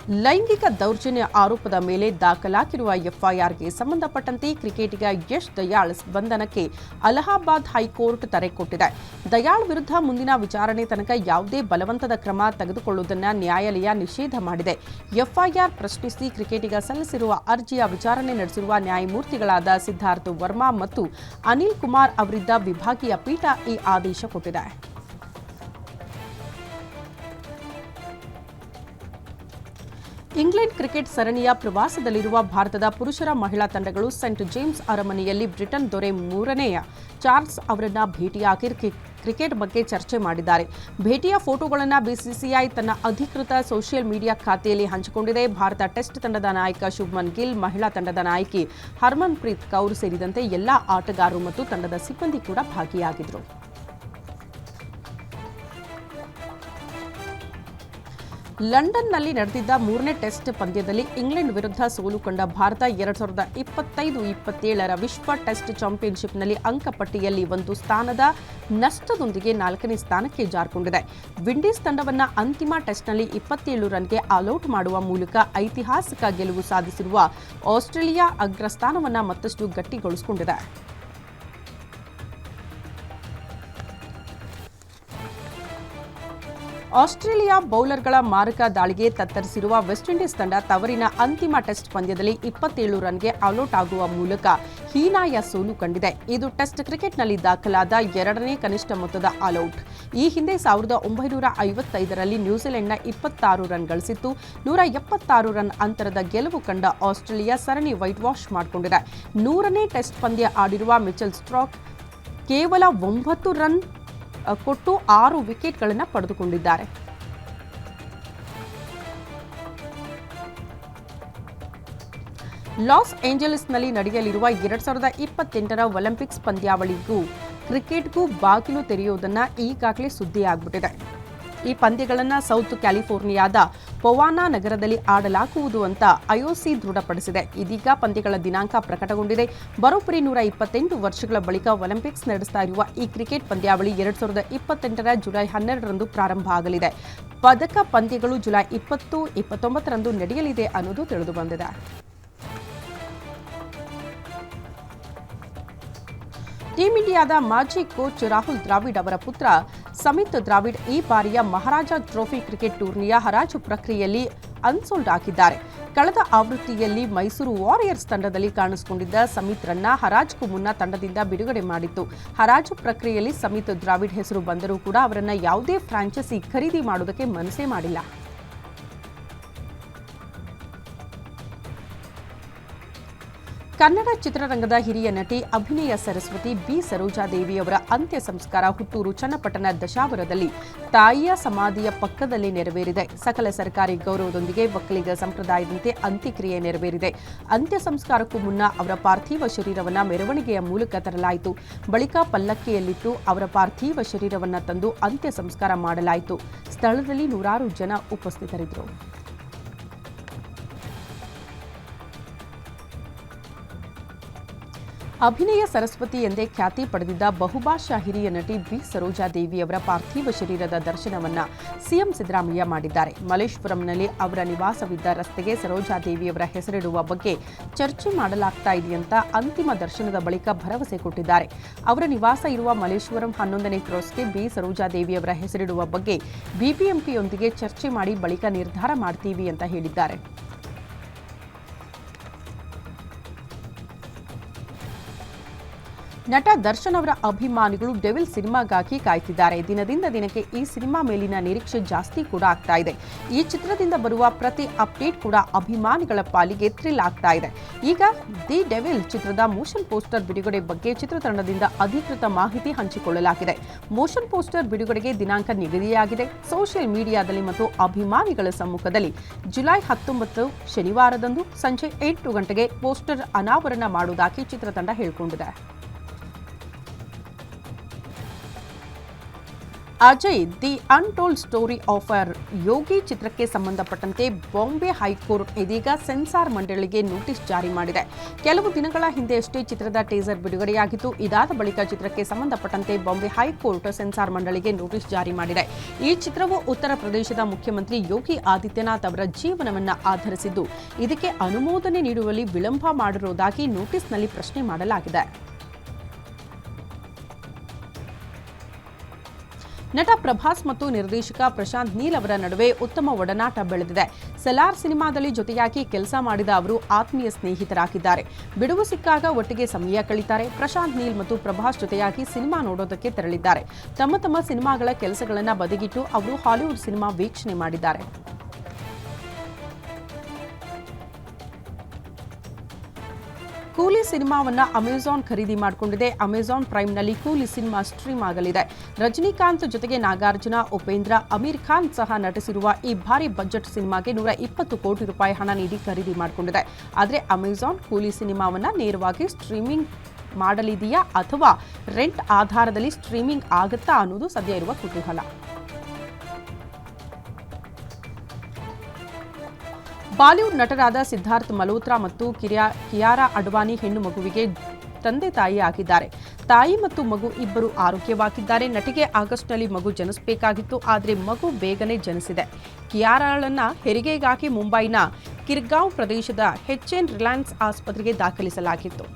ಲೈಂಗಿಕ ದೌರ್ಜನ್ಯ ಆರೋಪದ ಮೇಲೆ ದಾಖಲಾಗಿರುವ ಎಫ್ಐಆರ್ಗೆ ಸಂಬಂಧಪಟ್ಟಂತೆ ಕ್ರಿಕೆಟಿಗ ಯಶ್ ದಯಾಳ್ ಬಂಧನಕ್ಕೆ ಅಲಹಾಬಾದ್ ಹೈಕೋರ್ಟ್ ತಡೆ ಕೊಟ್ಟಿದೆ. ದಯಾಳ್ ವಿರುದ್ಧ ಮುಂದಿನ ವಿಚಾರಣೆ ತನಕ ಯಾವುದೇ ಬಲವಂತದ ಕ್ರಮ ತೆಗೆದುಕೊಳ್ಳುವುದನ್ನು ನ್ಯಾಯಾಲಯ ನಿಷೇಧ ಮಾಡಿದೆ. ಎಫ್ಐಆರ್ ಪ್ರಶ್ನಿಸಿ ಕ್ರಿಕೆಟಿಗ ಸಲ್ಲಿಸಿರುವ ಅರ್ಜಿಯ ವಿಚಾರಣೆ ನಡೆಸಿರುವ ನ್ಯಾಯಮೂರ್ತಿಗಳಾದ ಸಿದ್ಧಾರ್ಥ್ ವರ್ಮಾ ಮತ್ತು ಅನಿಲ್ ಕುಮಾರ್ ಅವರಿದ್ದ ವಿಭಾಗೀಯ ಪೀಠ ಈ ಆದೇಶ ಕೊಟ್ಟಿದೆ. ಇಂಗ್ಲೆಂಡ್ ಕ್ರಿಕೆಟ್ ಸರಣಿಯ ಪ್ರವಾಸದಲ್ಲಿರುವ ಭಾರತದ ಪುರುಷರ ಮಹಿಳಾ ತಂಡಗಳು ಸೇಂಟ್ ಜೇಮ್ಸ್ ಅರಮನೆಯಲ್ಲಿ ಬ್ರಿಟನ್ ದೊರೆ 3ನೇ ಚಾರ್ಲ್ಸ್ ಅವರನ್ನ ಭೇಟಿಯಾಗಿ ಕ್ರಿಕೆಟ್ ಬಗ್ಗೆ ಚರ್ಚೆ ಮಾಡಿದ್ದಾರೆ. ಭೇಟಿಯ ಫೋಟೋಗಳನ್ನು ಬಿಸಿಸಿಐ ತನ್ನ ಅಧಿಕೃತ ಸೋಷಿಯಲ್ ಮೀಡಿಯಾ ಖಾತೆಯಲ್ಲಿ ಹಂಚಿಕೊಂಡಿದೆ. ಭಾರತ ಟೆಸ್ಟ್ ತಂಡದ ನಾಯಕ ಶುಭ್ಮನ್ ಗಿಲ್, ಮಹಿಳಾ ತಂಡದ ನಾಯಕಿ ಹರ್ಮನ್ಪ್ರೀತ್ ಕೌರ್ ಸೇರಿದಂತೆ ಎಲ್ಲಾ ಆಟಗಾರರು ಮತ್ತು ತಂಡದ ಸಿಬ್ಬಂದಿ ಕೂಡ ಭಾಗಿಯಾಗಿದ್ದರು. ಲಂಡನ್ನಲ್ಲಿ ನಡೆದಿದ್ದ 3ನೇ ಟೆಸ್ಟ್ ಪಂದ್ಯದಲ್ಲಿ ಇಂಗ್ಲೆಂಡ್ ವಿರುದ್ಧ ಸೋಲು ಕಂಡ ಭಾರತ 2025-27 ವಿಶ್ವ ಟೆಸ್ಟ್ ಚಾಂಪಿಯನ್ಶಿಪ್ನಲ್ಲಿ ಅಂಕಪಟ್ಟಿಯಲ್ಲಿ ಒಂದು ಸ್ಥಾನದ ನಷ್ಟದೊಂದಿಗೆ 4ನೇ ಸ್ಥಾನಕ್ಕೆ ಜಾರಿಕೊಂಡಿದೆ. ವಿಂಡೀಸ್ ತಂಡವನ್ನು ಅಂತಿಮ ಟೆಸ್ಟ್ನಲ್ಲಿ 27 ರನ್ಗೆ ಆಲ್ಔಟ್ ಮಾಡುವ ಮೂಲಕ ಐತಿಹಾಸಿಕ ಗೆಲುವು ಸಾಧಿಸಿರುವ ಆಸ್ಟ್ರೇಲಿಯಾ ಅಗ್ರಸ್ಥಾನವನ್ನು ಮತ್ತಷ್ಟು ಗಟ್ಟಿಗೊಳಿಸಿಕೊಂಡಿದೆ. ಆಸ್ಟ್ರೇಲಿಯಾ ಬೌಲರ್ಗಳ ಮಾರಕ ದಾಳಿಗೆ ತತ್ತರಿಸಿರುವ ವೆಸ್ಟ್ ಇಂಡೀಸ್ ತಂಡ ತವರಿನ ಅಂತಿಮ ಟೆಸ್ಟ್ ಪಂದ್ಯದಲ್ಲಿ 27 ರನ್ಗೆ ಆಲ್ಔಟ್ ಆಗುವ ಮೂಲಕ ಹೀನಾಯ ಸೋಲು ಕಂಡಿದೆ. ಇದು ಟೆಸ್ಟ್ ಕ್ರಿಕೆಟ್ನಲ್ಲಿ ದಾಖಲಾದ 2ನೇ ಕನಿಷ್ಠ ಮೊತ್ತದ ಆಲ್ಔಟ್. ಈ ಹಿಂದೆ 1955ರಲ್ಲಿ ನ್ಯೂಜಿಲೆಂಡ್ನ 26 ರನ್ ಗಳಿಸಿತ್ತು. 176 ರನ್ ಅಂತರದ ಗೆಲುವು ಕಂಡ ಆಸ್ಟ್ರೇಲಿಯಾ ಸರಣಿ ವೈಟ್ ವಾಶ್ ಮಾಡಿಕೊಂಡಿದೆ. 100ನೇ ಟೆಸ್ಟ್ ಪಂದ್ಯ ಆಡಿರುವ ಮಿಚೆಲ್ ಸ್ಟಾರ್ಕ್ ಕೇವಲ 9 ರನ್ ಕೊಟ್ಟು 6 ವಿಕೆಟ್ಗಳನ್ನು ಪಡೆದುಕೊಂಡಿದ್ದಾರೆ. ಲಾಸ್ ಏಂಜಲೀಸ್ನಲ್ಲಿ ನಡೆಯಲಿರುವ 2028ರ ಒಲಿಂಪಿಕ್ಸ್ ಪಂದ್ಯಾವಳಿಗೂ ಕ್ರಿಕೆಟ್ಗೂ ಬಾಗಿಲು ತೆರೆಯುವುದನ್ನು ಈಗಾಗಲೇ ಸುದ್ದಿಯಾಗ್ಬಿಟ್ಟಿದೆ. ಈ ಪಂದ್ಯಗಳನ್ನು ಸೌತ್ ಕ್ಯಾಲಿಫೋರ್ನಿಯಾದ ಪೊವಾನಾ ನಗರದಲ್ಲಿ ಆಡಲಾಗುವುದು ಅಂತ ಐಒಸಿ ದೃಢಪಡಿಸಿದೆ. ಇದೀಗ ಪಂದ್ಯಗಳ ದಿನಾಂಕ ಪ್ರಕಟಗೊಂಡಿದೆ. ಬರೋಬ್ಬರಿ 128 ವರ್ಷಗಳ ಬಳಿಕ ಒಲಿಂಪಿಕ್ಸ್ ನಡೆಸ್ತಾ ಇರುವ ಈ ಕ್ರಿಕೆಟ್ ಪಂದ್ಯಾವಳಿ 2028ರ ಜುಲೈ 12ರಂದು ಪ್ರಾರಂಭ ಆಗಲಿದೆ. ಪದಕ ಪಂದ್ಯಗಳು ಜುಲೈ 20-29ರಂದು ನಡೆಯಲಿದೆ ಅನ್ನೋದು ತಿಳಿದುಬಂದಿದೆ. ಟೀಂ ಇಂಡಿಯಾದ ಮಾಜಿ ಕೋಚ್ ರಾಹುಲ್ ದ್ರಾವಿಡ್ ಅವರ ಪುತ್ರ ಸಮಿತ್ ದ್ರಾವಿಡ್ ಈ ಬಾರಿಯ ಮಹಾರಾಜ ಟ್ರೋಫಿ ಕ್ರಿಕೆಟ್ ಟೂರ್ನಿಯ ಹರಾಜು ಪ್ರಕ್ರಿಯೆಯಲ್ಲಿ ಅನ್ಸೋಲ್ಡ್ ಆಗಿದ್ದಾರೆ. ಕಳೆದ ಆವೃತ್ತಿಯಲ್ಲಿ ಮೈಸೂರು ವಾರಿಯರ್ಸ್ ತಂಡದಲ್ಲಿ ಕಾಣಿಸಿಕೊಂಡಿದ್ದ ಸಮಿತ್ರನ್ನ ಹರಾಜ್ಗೂ ಮುನ್ನ ತಂಡದಿಂದ ಬಿಡುಗಡೆ ಮಾಡಿತ್ತು. ಹರಾಜು ಪ್ರಕ್ರಿಯೆಯಲ್ಲಿ ಸಮಿತ್ ದ್ರಾವಿಡ್ ಹೆಸರು ಬಂದರೂ ಕೂಡ ಅವರನ್ನ ಯಾವುದೇ ಫ್ರಾಂಚೈಸಿ ಖರೀದಿ ಮಾಡುವುದಕ್ಕೆ ಮನಸ್ಸೇ ಮಾಡಿಲ್ಲ. ಕನ್ನಡ ಚಿತ್ರರಂಗದ ಹಿರಿಯ ನಟಿ ಅಭಿನಯ ಸರಸ್ವತಿ ಬಿ ಸರೋಜಾದೇವಿಯವರ ಅಂತ್ಯ ಸಂಸ್ಕಾರ ಹುಟ್ಟೂರು ಚನ್ನಪಟ್ಟಣ ದಶಾವರದಲ್ಲಿ ತಾಯಿಯ ಸಮಾಧಿಯ ಪಕ್ಕದಲ್ಲಿ ನೆರವೇರಿದೆ. ಸಕಲ ಸರ್ಕಾರಿ ಗೌರವದೊಂದಿಗೆ ಒಕ್ಕಲಿಗ ಸಂಪ್ರದಾಯದಂತೆ ಅಂತ್ಯಕ್ರಿಯೆ ನೆರವೇರಿದೆ. ಅಂತ್ಯ ಸಂಸ್ಕಾರಕ್ಕೂ ಮುನ್ನ ಅವರ ಪಾರ್ಥಿವ ಶರೀರವನ್ನು ಮೆರವಣಿಗೆಯ ಮೂಲಕ ತರಲಾಯಿತು. ಬಳಿಕ ಪಲ್ಲಕ್ಕಿಯಲ್ಲಿಟ್ಟು ಅವರ ಪಾರ್ಥಿವ ಶರೀರವನ್ನು ತಂದು ಅಂತ್ಯ ಸಂಸ್ಕಾರ ಮಾಡಲಾಯಿತು. ಸ್ಥಳದಲ್ಲಿ ನೂರಾರು ಜನ ಉಪಸ್ಥಿತರಿದ್ದರು. ಅಭಿನಯ ಸರಸ್ವತಿ ಎಂದೇ ಖ್ಯಾತಿ ಪಡೆದಿದ್ದ ಬಹುಭಾಷಾ ಹಿರಿಯ ನಟಿ ಬಿ ಸರೋಜಾದೇವಿಯವರ ಪಾರ್ಥಿವ ಶರೀರದ ದರ್ಶನವನ್ನ ಸಿಎಂ ಸಿದ್ದರಾಮಯ್ಯ ಮಾಡಿದ್ದಾರೆ. ಮಲ್ಲೇಶ್ವರಂನಲ್ಲಿ ಅವರ ನಿವಾಸವಿದ್ದ ರಸ್ತೆಗೆ ಸರೋಜಾದೇವಿಯವರ ಹೆಸರಿಡುವ ಬಗ್ಗೆ ಚರ್ಚೆ ಮಾಡಲಾಗ್ತಾ ಇದೆಯಂತ ಅಂತಿಮ ದರ್ಶನದ ಬಳಿಕ ಭರವಸೆ ಕೊಟ್ಟಿದ್ದಾರೆ. ಅವರ ನಿವಾಸ ಇರುವ ಮಲ್ಲೇಶ್ವರಂ 11ನೇ ಕ್ರಾಸ್ಗೆ ಬಿ ಸರೋಜಾದೇವಿಯವರ ಹೆಸರಿಡುವ ಬಗ್ಗೆ ಬಿಬಿಎಂಪಿಯೊಂದಿಗೆ ಚರ್ಚೆ ಮಾಡಿ ಬಳಿಕ ನಿರ್ಧಾರ ಮಾಡ್ತೀವಿ ಅಂತ ಹೇಳಿದ್ದಾರೆ. ನಟ ದರ್ಶನ್ ಅವರ ಅಭಿಮಾನಿಗಳು ಡೆವಿಲ್ ಸಿನಿಮಾಗಾಗಿ ಕಾಯ್ತಿದ್ದಾರೆ. ದಿನದಿಂದ ದಿನಕ್ಕೆ ಈ ಸಿನಿಮಾ ಮೇಲಿನ ನಿರೀಕ್ಷೆ ಜಾಸ್ತಿ ಕೂಡ ಆಗ್ತಾ ಇದೆ. ಈ ಚಿತ್ರದಿಂದ ಬರುವ ಪ್ರತಿ ಅಪ್ಡೇಟ್ ಕೂಡ ಅಭಿಮಾನಿಗಳ ಪಾಲಿಗೆ ಥ್ರಿಲ್ ಆಗ್ತಾ ಇದೆ. ಈಗ ದಿ ಡೆವಿಲ್ ಚಿತ್ರದ ಮೋಷನ್ ಪೋಸ್ಟರ್ ಬಿಡುಗಡೆ ಬಗ್ಗೆ ಚಿತ್ರತಂಡದಿಂದ ಅಧಿಕೃತ ಮಾಹಿತಿ ಹಂಚಿಕೊಳ್ಳಲಾಗಿದೆ. ಮೋಷನ್ ಪೋಸ್ಟರ್ ಬಿಡುಗಡೆಗೆ ದಿನಾಂಕ ನಿಗದಿಯಾಗಿದೆ. ಸೋಷಿಯಲ್ ಮೀಡಿಯಾದಲ್ಲಿ ಮತ್ತು ಅಭಿಮಾನಿಗಳ ಸಮ್ಮುಖದಲ್ಲಿ ಜುಲೈ 19 ಶನಿವಾರದಂದು ಸಂಜೆ 8 ಗಂಟೆಗೆ ಪೋಸ್ಟರ್ ಅನಾವರಣ ಮಾಡುವುದಾಗಿ ಚಿತ್ರತಂಡ ಹೇಳಿಕೊಂಡಿದೆ. Ajey the untold story of a Yogi ಚಿತ್ರಕ್ಕೆ ಸಂಬಂಧಪಟ್ಟಂತೆ ಬಾಂಬೆ ಹೈಕೋರ್ಟ್ ಇದೀಗ ಸೆನ್ಸಾರ್ ಮಂಡಳಿಗೆ ನೋಟಿಸ್ ಜಾರಿ ಮಾಡಿದೆ. ಕೆಲವು ದಿನಗಳ ಹಿಂದೆಯಷ್ಟೇ ಚಿತ್ರದ ಟೀಸರ್ ಬಿಡುಗಡೆಯಾಗಿತ್ತು. ಇದಾದ ಬಳಿಕ ಚಿತ್ರಕ್ಕೆ ಸಂಬಂಧಪಟ್ಟಂತೆ ಬಾಂಬೆ ಹೈಕೋರ್ಟ್ ಸೆನ್ಸಾರ್ ಮಂಡಳಿಗೆ ನೋಟಿಸ್ ಜಾರಿ ಮಾಡಿದೆ. ಈ ಚಿತ್ರವು ಉತ್ತರ ಪ್ರದೇಶದ ಮುಖ್ಯಮಂತ್ರಿ ಯೋಗಿ ಆದಿತ್ಯನಾಥ್ ಅವರ ಜೀವನವನ್ನು ಆಧರಿಸಿದ್ದು, ಇದಕ್ಕೆ ಅನುಮೋದನೆ ನೀಡುವಲ್ಲಿ ವಿಳಂಬ ಮಾಡಿರುವುದಾಗಿ ನೋಟಿಸ್ನಲ್ಲಿ ಪ್ರಶ್ನೆ ಮಾಡಲಾಗಿದೆ. ನಟ ಪ್ರಭಾಸ್ ಮತ್ತು ನಿರ್ದೇಶಕ ಪ್ರಶಾಂತ್ ನೀಲ್ ಅವರ ನಡುವೆ ಉತ್ತಮ ಒಡನಾಟ ಬೆಳೆದಿದೆ. ಸಲಾರ್ ಸಿನಿಮಾದಲ್ಲಿ ಜೊತೆಯಾಗಿ ಕೆಲಸ ಮಾಡಿದ ಅವರು ಆತ್ಮೀಯ ಸ್ನೇಹಿತರಾಗಿದ್ದಾರೆ. ಬಿಡುವು ಸಿಕ್ಕಾಗ ಒಟ್ಟಿಗೆ ಸಮಯ ಕಳೀತಾರೆ. ಪ್ರಶಾಂತ್ ನೀಲ್ ಮತ್ತು ಪ್ರಭಾಸ್ ಜೊತೆಯಾಗಿ ಸಿನಿಮಾ ನೋಡೋದಕ್ಕೆ ತೆರಳಿದ್ದಾರೆ. ತಮ್ಮ ಸಿನಿಮಾಗಳ ಕೆಲಸಗಳನ್ನು ಬದಿಗಿಟ್ಟು ಅವರು ಹಾಲಿವುಡ್ ಸಿನಿಮಾ ವೀಕ್ಷಣೆ ಮಾಡಿದ್ದಾರೆ. ಕೂಲಿ ಸಿನಿಮಾವನ್ನ ಅಮೆಜಾನ್ ಖರೀದಿ ಮಾಡಿಕೊಂಡಿದೆ. ಅಮೆಜಾನ್ ಪ್ರೈಮ್ನಲ್ಲಿ ಕೂಲಿ ಸಿನಿಮಾ ಸ್ಟ್ರೀಮ್ ಆಗಲಿದೆ. ರಜನಿಕಾಂತ್ ಜೊತೆಗೆ ನಾಗಾರ್ಜುನ, ಉಪೇಂದ್ರ, ಅಮೀರ್ ಖಾನ್ ಸಹ ನಟಿಸಿರುವ ಈ ಭಾರಿ ಬಜೆಟ್ ಸಿನಿಮಾಗೆ 120 ಕೋಟಿ ರೂಪಾಯಿ ಹಣ ನೀಡಿ ಖರೀದಿ ಮಾಡಿಕೊಂಡಿದೆ. ಆದರೆ ಅಮೆಜಾನ್ ಕೂಲಿ ಸಿನಿಮಾವನ್ನ ನೇರವಾಗಿ ಸ್ಟ್ರೀಮಿಂಗ್ ಮಾಡಲಿದೆಯಾ ಅಥವಾ ರೆಂಟ್ ಆಧಾರದಲ್ಲಿ ಸ್ಟ್ರೀಮಿಂಗ್ ಆಗುತ್ತಾ ಅನ್ನೋದು ಸದ್ಯ ಇರುವ ಕುತೂಹಲ. ಬಾಲಿವುಡ್ ನಟರಾದ ಸಿದ್ಧಾರ್ಥ್ ಮಲ್ಹೋತ್ರಾ ಮತ್ತು ಕಿಯಾರಾ ಅಡ್ವಾನಿ ಹೆಣ್ಣು ಮಗುವಿಗೆ ತಂದೆ ತಾಯಿ ಆಗಿದ್ದಾರೆ. ತಾಯಿ ಮತ್ತು ಮಗು ಇಬ್ಬರು ಆರೋಗ್ಯವಾಗಿದ್ದಾರೆ. ನಟಿಗೆ ಆಗಸ್ಟ್ನಲ್ಲಿ ಮಗು ಜನಿಸಬೇಕಾಗಿತ್ತು, ಆದರೆ ಮಗು ಬೇಗನೆ ಜನಿಸಿದೆ. ಕಿಯಾರಾಳನ್ನ ಹೆರಿಗೆಗಾಗಿ ಮುಂಬೈನ ಕಿರ್ಗಾಂವ್ ಪ್ರದೇಶದ HN ರಿಲಯನ್ಸ್ ಆಸ್ಪತ್ರೆಗೆ ದಾಖಲಿಸಲಾಗಿತ್ತು.